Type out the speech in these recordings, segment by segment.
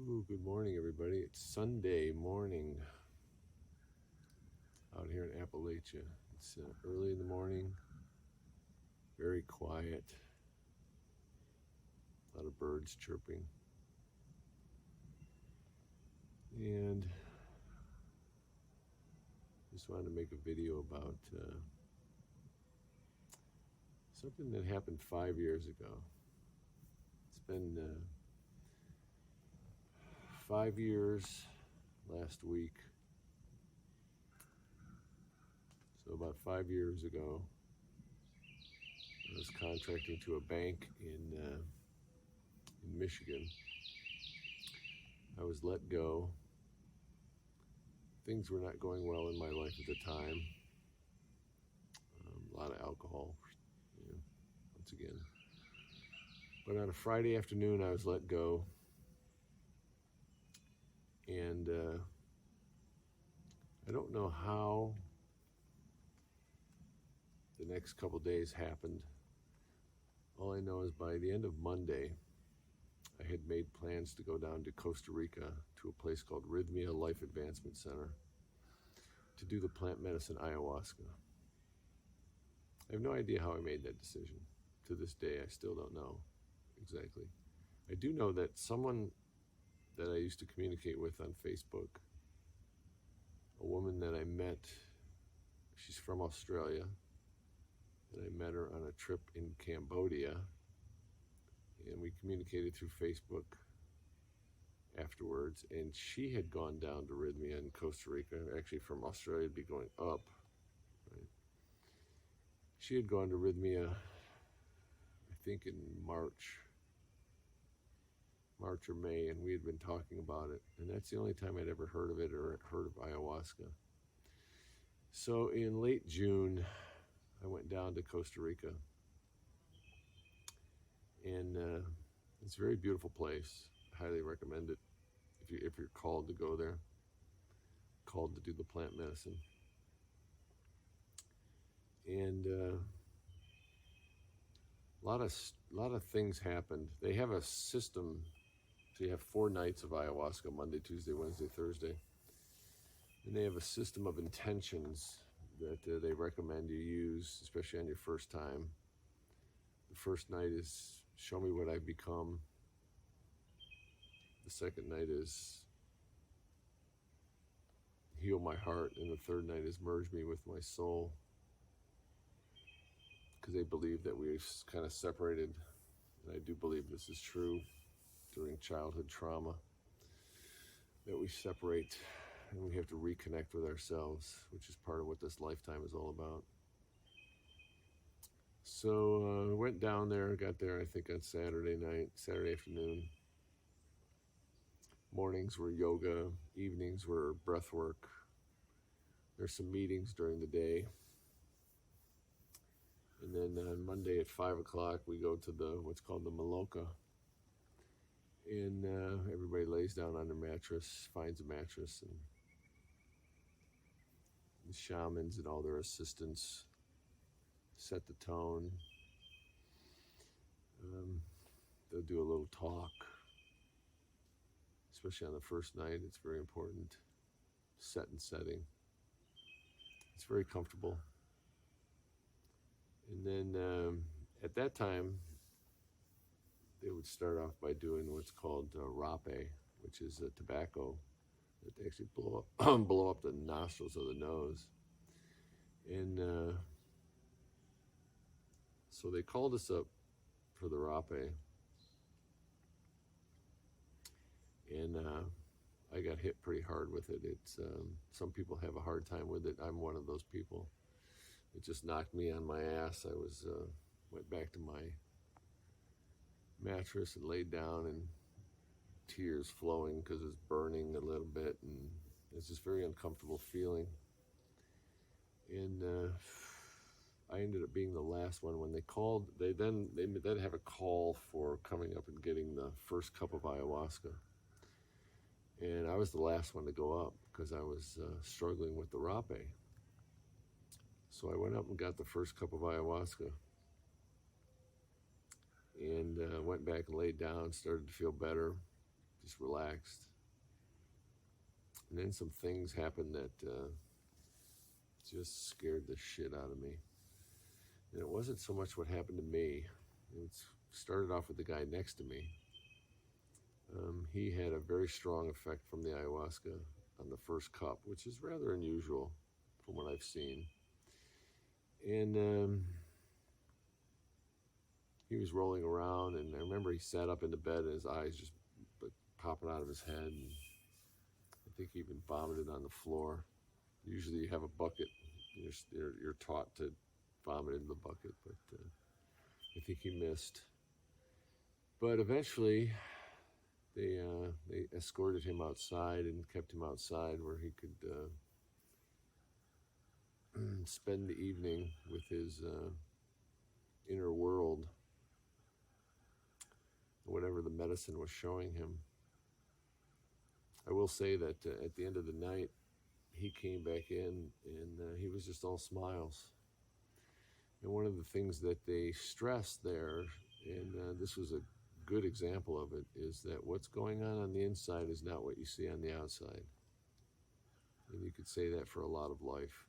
Ooh, good morning, everybody. It's Sunday morning out here in Appalachia. It's early in the morning, very quiet, a lot of birds chirping. And just wanted to make a video about something that happened 5 years ago. It's been 5 years last week. So about 5 years ago, I was contracting to a bank in Michigan. I was let go. Things were not going well in my life at the time. A lot of alcohol, once again. But on a Friday afternoon, I was let go. And I don't know how the next couple days happened. All I know is by the end of Monday, I had made plans to go down to Costa Rica to a place called Rythmia Life Advancement Center to do the plant medicine ayahuasca. I have no idea how I made that decision. To this day, I still don't know exactly. I do know that someone that I used to communicate with on Facebook, a woman that I met, she's from Australia, and I met her on a trip in Cambodia, and we communicated through Facebook afterwards, and she had gone down to Rythmia in Costa Rica. Actually, from Australia, it'd be going up, right? She had gone to Rythmia, I think in March or May, and we had been talking about it, and that's the only time I'd ever heard of it or heard of ayahuasca. So in late June, I went down to Costa Rica, and it's a very beautiful place. I highly recommend it if you're called to go there, called to do the plant medicine. And a lot of things happened. They have a system. So you have 4 nights of ayahuasca: Monday, Tuesday, Wednesday, Thursday. And they have a system of intentions that they recommend you use, especially on your first time. The first night is show me what I've become. The second night is heal my heart. And the third night is merge me with my soul. Because they believe that we've kind of separated, and I do believe this is true, during childhood trauma, that we separate and we have to reconnect with ourselves, which is part of what this lifetime is all about. So went down there, got there I think on Saturday afternoon. Mornings were yoga, evenings were breath work. There's some meetings during the day. And then on Monday at 5 o'clock, we go to what's called the Maloka. And everybody lays down on their mattress, finds a mattress, and the shamans and all their assistants set the tone. They'll do a little talk, especially on the first night. It's very important. Set and setting. It's very comfortable. And then at that time, they would start off by doing what's called rape, which is a tobacco that they actually blow up the nostrils of the nose. And so they called us up for the rape. And I got hit pretty hard with it. It's some people have a hard time with it. I'm one of those people. It just knocked me on my ass. I went back to my mattress and laid down, and tears flowing because it's burning a little bit, and it's just very uncomfortable feeling. And I ended up being the last one. When they called, they then have a call for coming up and getting the first cup of ayahuasca. And I was the last one to go up because I was struggling with the rape. So I went up and got the first cup of ayahuasca, and went back and laid down, started to feel better, just relaxed. And then some things happened that just scared the shit out of me. And it wasn't so much what happened to me. It started off with the guy next to me. He had a very strong effect from the ayahuasca on the first cup, which is rather unusual from what I've seen. And he was rolling around, and I remember he sat up in the bed and his eyes just popping out of his head. And I think he even vomited on the floor. Usually you have a bucket. You're taught to vomit in the bucket, but I think he missed. But eventually they escorted him outside and kept him outside where he could spend the evening with his inner world, whatever the medicine was showing him. I will say that at the end of the night, he came back in and he was just all smiles. And one of the things that they stressed there, and this was a good example of it, is that what's going on the inside is not what you see on the outside. And you could say that for a lot of life.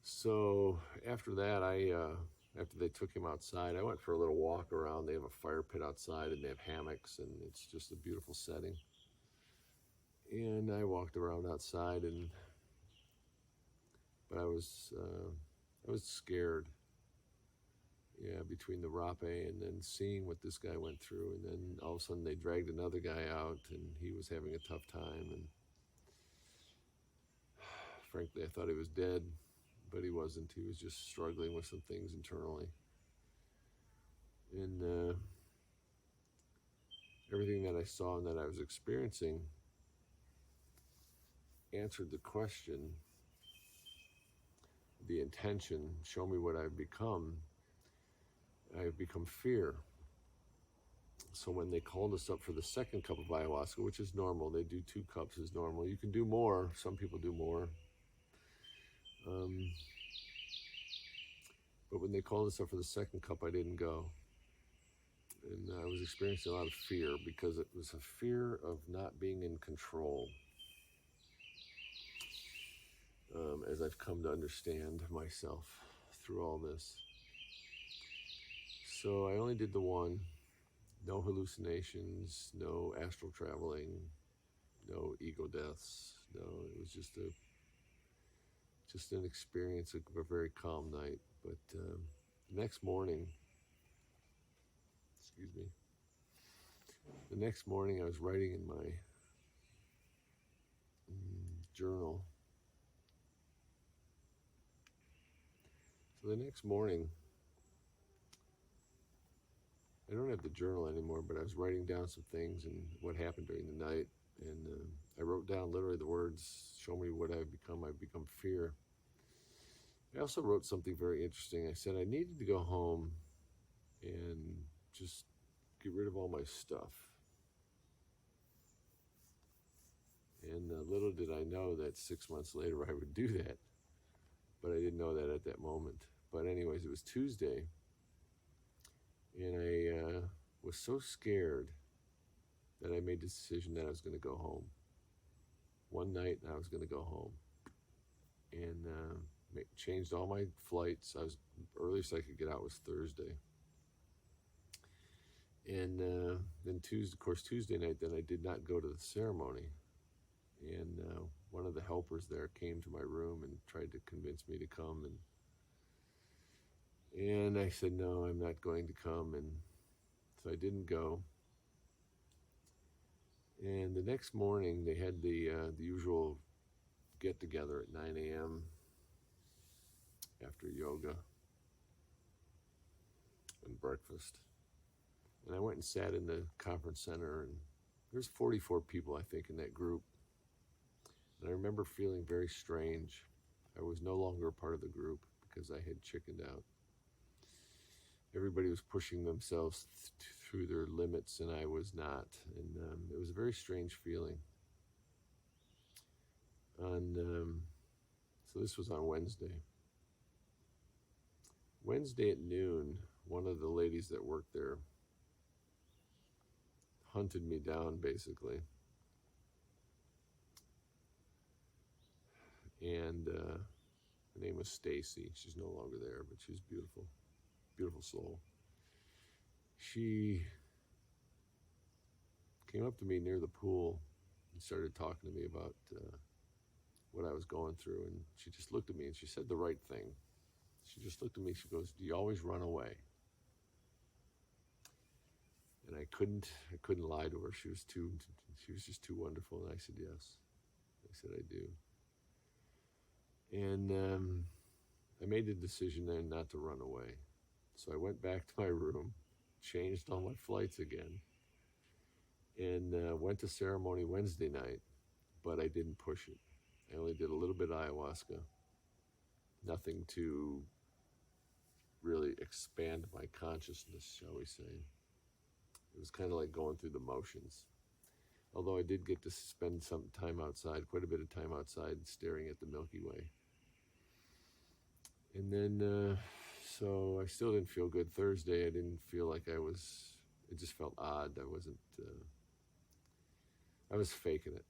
So after that, after they took him outside, I went for a little walk around. They have a fire pit outside and they have hammocks, and it's just a beautiful setting. And I walked around outside, but I was scared. Yeah, between the rape and then seeing what this guy went through, and then all of a sudden they dragged another guy out, and he was having a tough time. And frankly, I thought he was dead, but he wasn't. He was just struggling with some things internally. And everything that I saw and that I was experiencing answered the question, the intention, show me what I've become. I've become fear. So when they called us up for the second cup of ayahuasca, which is normal, they do 2 cups is normal. You can do more. Some people do more. But when they called us up for the second cup, I didn't go. And I was experiencing a lot of fear because it was a fear of not being in control. As I've come to understand myself through all this. So I only did the one. No hallucinations, no astral traveling, no ego deaths. No, it was just an experience of a very calm night. But the next morning, I was writing in my journal. So the next morning, I don't have the journal anymore, but I was writing down some things and what happened during the night. And I wrote down literally the words, show me what I've become. I've become fear. I also wrote something very interesting. I said I needed to go home and just get rid of all my stuff. And little did I know that 6 months later I would do that. But I didn't know that at that moment. But anyways, it was Tuesday. And I was so scared that I made the decision that I was going to go home. One night, I was going to go home. And changed all my flights. Earliest I could get out was Thursday. And then Tuesday night, then I did not go to the ceremony. And one of the helpers there came to my room and tried to convince me to come. And I said, no, I'm not going to come. And so I didn't go. And the next morning, they had the usual get-together at 9 a.m. after yoga and breakfast. And I went and sat in the conference center, and there's 44 people, I think, in that group. And I remember feeling very strange. I was no longer a part of the group because I had chickened out. Everybody was pushing themselves through their limits, and I was not. And it was a very strange feeling. And so this was on Wednesday. Wednesday at noon, one of the ladies that worked there hunted me down, basically. And her name was Stacy. She's no longer there, but she's beautiful, beautiful soul. She came up to me near the pool and started talking to me about what I was going through. And she just looked at me and she said the right thing. She just looked at me. She goes, "Do you always run away?" And I couldn't lie to her. She was just too wonderful. And I said, "Yes." I said, "I do." And I made the decision then not to run away. So I went back to my room, changed all my flights again, and went to ceremony Wednesday night, but I didn't push it. I only did a little bit of ayahuasca, nothing to really expand my consciousness, shall we say. It was kind of like going through the motions. Although I did get to spend some time outside, quite a bit of time outside, staring at the Milky Way. And then, so I still didn't feel good. Thursday, I didn't feel like it just felt odd. I was faking it.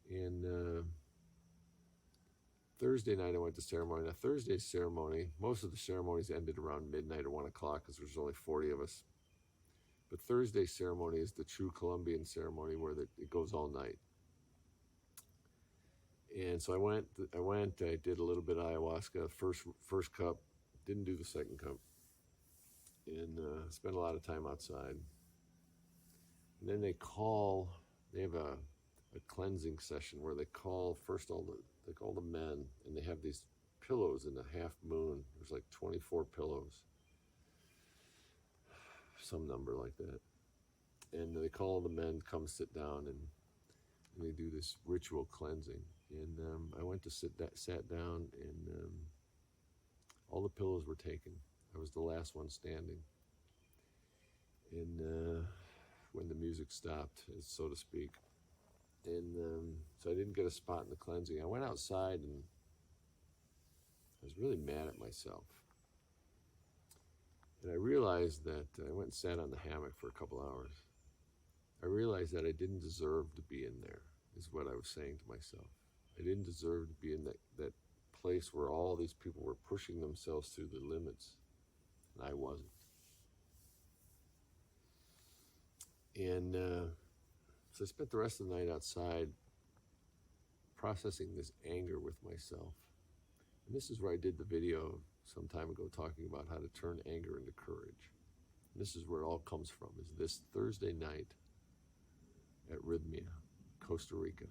And Thursday night, I went to ceremony. Now, Thursday's ceremony, most of the ceremonies ended around midnight or 1 o'clock because there's only 40 of us. But Thursday's ceremony is the true Colombian ceremony where it goes all night. And so I went, I did a little bit of ayahuasca, first cup, didn't do the second cup, and spent a lot of time outside. And then they have a cleansing session where they call first all the men, and they have these pillows in the half moon. There's like 24 pillows, some number like that. And they call all the men, come sit down, and they do this ritual cleansing. And I went to sat down, and all the pillows were taken. I was the last one standing. And when the music stopped, so to speak. And so I didn't get a spot in the cleansing. I went outside, and I was really mad at myself. And I realized that I went and sat on the hammock for a couple hours. I realized that I didn't deserve to be in there, is what I was saying to myself. I didn't deserve to be in that place where all these people were pushing themselves through the limits, and I wasn't. And so I spent the rest of the night outside processing this anger with myself. And this is where I did the video some time ago talking about how to turn anger into courage. And this is where it all comes from, is this Thursday night at Rythmia, Costa Rica.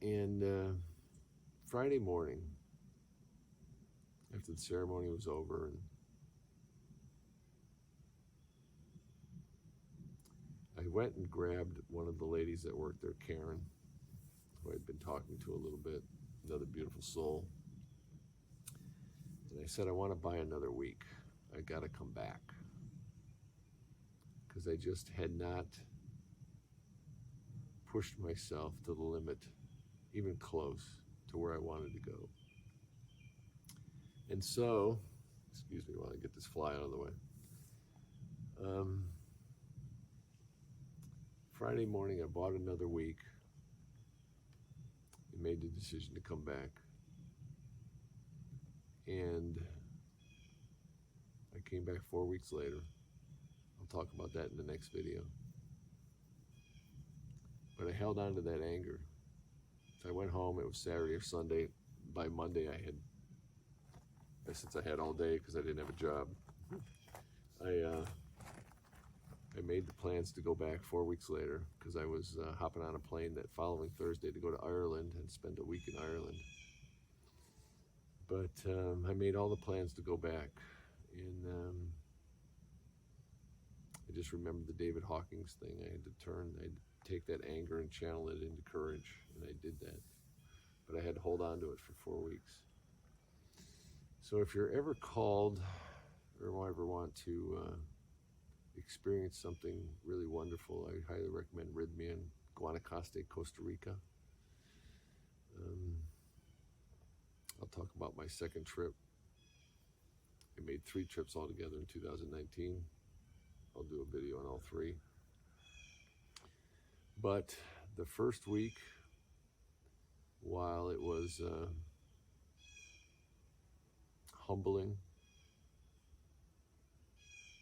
And Friday morning, after the ceremony was over, and I went and grabbed one of the ladies that worked there, Karen, who I'd been talking to a little bit, another beautiful soul. And I said, I want to buy another week. I got to come back. Because I just had not pushed myself to the limit, even close to where I wanted to go. And so, excuse me while I get this fly out of the way. Friday morning, I bought another week and made the decision to come back. And I came back 4 weeks later. I'll talk about that in the next video. But I held on to that anger. So I went home. It was Saturday or Sunday. By Monday, since I had all day because I didn't have a job, I made the plans to go back 4 weeks later because I was hopping on a plane that following Thursday to go to Ireland and spend a week in Ireland. But I made all the plans to go back, and I just remembered the David Hawkins thing. I'd take that anger and channel it into courage, and I did that. But I had to hold on to it for 4 weeks. So if you're ever called or ever want to experience something really wonderful, I highly recommend Rythmia in Guanacaste, Costa Rica. I'll talk about my second trip. I made 3 trips altogether in 2019. I'll do a video on all three. But the first week, while it was humbling,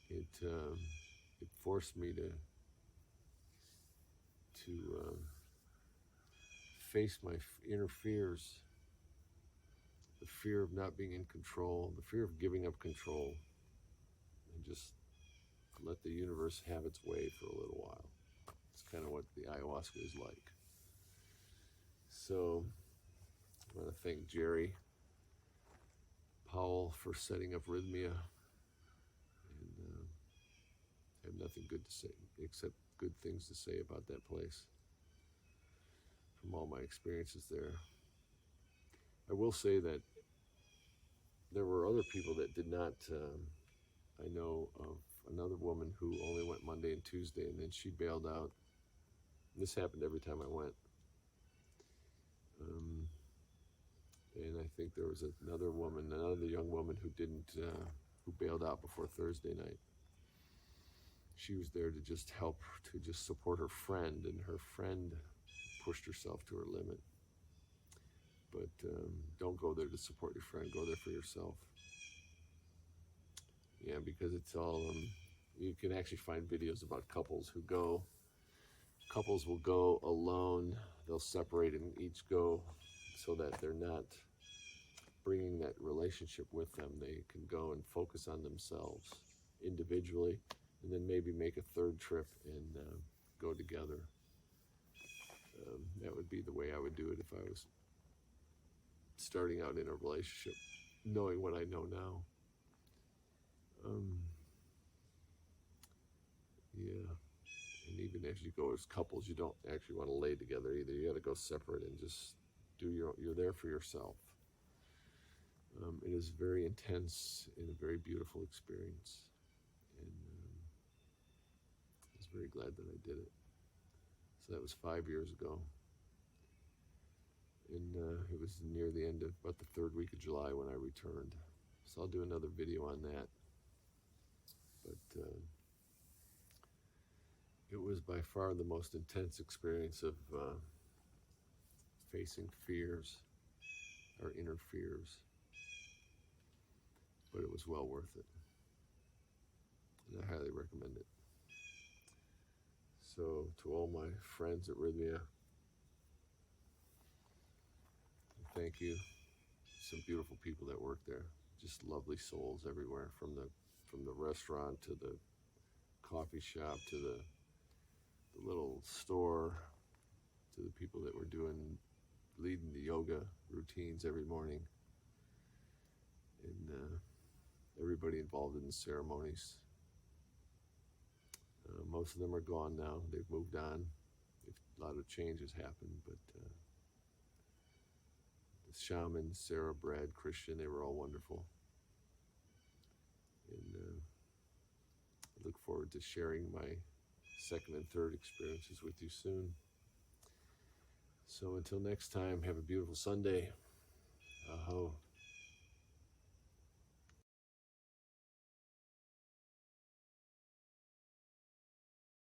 it forced me to face my inner fears, the fear of not being in control, the fear of giving up control, and just let the universe have its way for a little while. It's kind of what the ayahuasca is like. So I want to thank Gerry Powell for setting up Rythmia, and I have nothing good to say except good things to say about that place from all my experiences there. I will say that there were other people that did not. I know of another woman who only went Monday and Tuesday, and then she bailed out. This happened every time I went. And I think there was another young woman who who bailed out before Thursday night. She was there to just help, to just support her friend, and her friend pushed herself to her limit. But don't go there to support your friend, go there for yourself. Yeah, because it's all, you can actually find videos about couples who go. Couples will go alone, they'll separate and each go so that they're not bringing that relationship with them. They can go and focus on themselves individually, and then maybe make a third trip and go together. That would be the way I would do it if I was starting out in a relationship, knowing what I know now. Yeah. And even if you go as couples, you don't actually want to lay together either. You got to go separate and just you're there for yourself. It is very intense and a very beautiful experience. And I was very glad that I did it. So that was 5 years ago. And it was near the end of about the third week of July when I returned. So I'll do another video on that. But it was by far the most intense experience of facing fears, our inner fears. But it was well worth it. And I highly recommend it. So to all my friends at Rythmia, thank you. Some beautiful people that work there. Just lovely souls everywhere, from the restaurant to the coffee shop to the little store, to the people that were leading the yoga routines every morning, and everybody involved in the ceremonies. Most of them are gone now. They've moved on. A lot of changes happened, but the shaman, Sarah, Brad, Christian, they were all wonderful. And I look forward to sharing my second and third experiences with you soon. So until next time, have a beautiful Sunday. Aho.